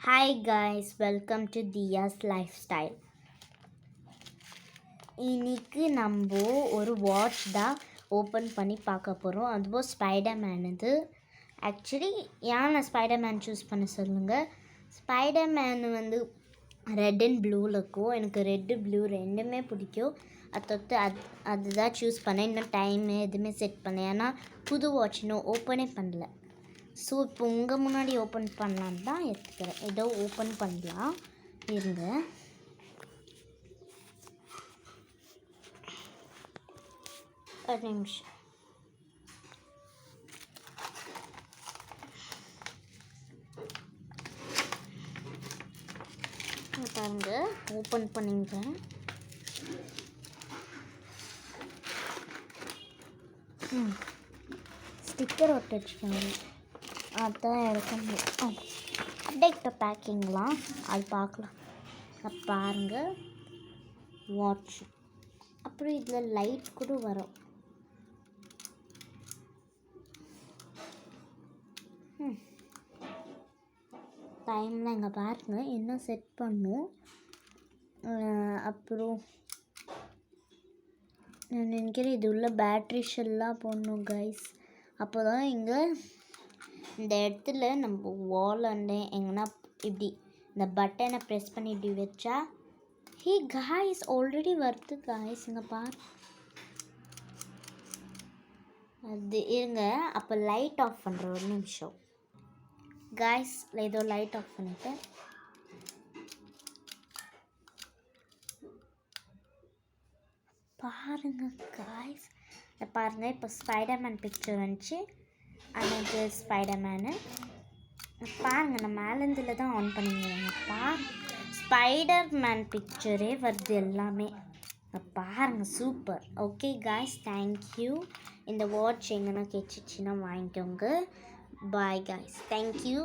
Hi guys, welcome to Thiya's lifestyle. இன்னைக்கு நம்ம ஒரு வாட்ச் தான் ஓப்பன் பண்ணி பார்க்க போகிறோம். அதுவும் ஸ்பைடர்மேனுது. ஆக்சுவலி ஏன் நான் ஸ்பைடர்மேன் சூஸ் பண்ண சொல்லுங்கள். ஸ்பைடர்மேன் ரெட் அண்ட் ப்ளூவில் இருக்கும். எனக்கு ரெட்டு ப்ளூ ரெண்டுமே பிடிக்கும். அதுதான் சூஸ் பண்ணேன். இன்னும் டைமு எதுவுமே செட் பண்ணேன். ஏன்னா புது வாட்ச் இன்னும் ஓப்பனே பண்ணல. ஸோ இப்போ உங்கள் முன்னாடி ஓப்பன் பண்ணலான்னு தான் எடுத்துக்கிறேன். ஏதோ ஓப்பன் பண்ணலாம் இருங்க. ஒரு நிமிஷம். பாருங்க, ஓப்பன் பண்ணிக்கிறேன். ஸ்டிக்கர் ஒட்டி வச்சுக்கோங்க. அதுதான் எடுக்க முடியும். அப்டேட் பேக்கிங்லாம் அது பார்க்கலாம். பாருங்கள், வாட்ச். அப்புறம் இதில் லைட் கூட வரும். டைம்லாம் இங்கே பாருங்கள், இன்னும் செட் பண்ணும். அப்புறம் நான் நினைக்கிறேன் இது உள்ள பேட்ரி ஷெல்லாம் போடணும் கைஸ். அப்போ தான் இங்கே இந்த இடத்துல நம்ம வாலாண்டே எங்கன்னா இப்படி இந்த பட்டனை ப்ரெஸ் பண்ணி இப்படி வச்சா காய்ஸ் ஆல்ரெடி வருது காய்ஸ். இங்கே பாரு, அது இருங்க. அப்போ லைட் ஆஃப் பண்ணுற ஒரு நிமிஷம் காய்ஸ். ஏதோ லைட் ஆஃப் பண்ணிட்டேன். பாருங்கள் காய்ஸ், பாருங்கள். இப்போ ஸ்பைடர்மேன் பிக்சர் வந்துச்சு. அன்னைக்கு ஸ்பைடர்மேனு பாருங்கள். நான் மேலேருந்துல தான் ஆன் பண்ணிங்க. ஸ்பைடர்மேன் பிக்சரே வருது எல்லாமே. பாருங்கள், சூப்பர். Okay guys, thank you. இந்த வாட்ச் எங்கன்னா கெச்சிச்சின்னா வாங்கிக்கோங்க. Bye guys, thank you.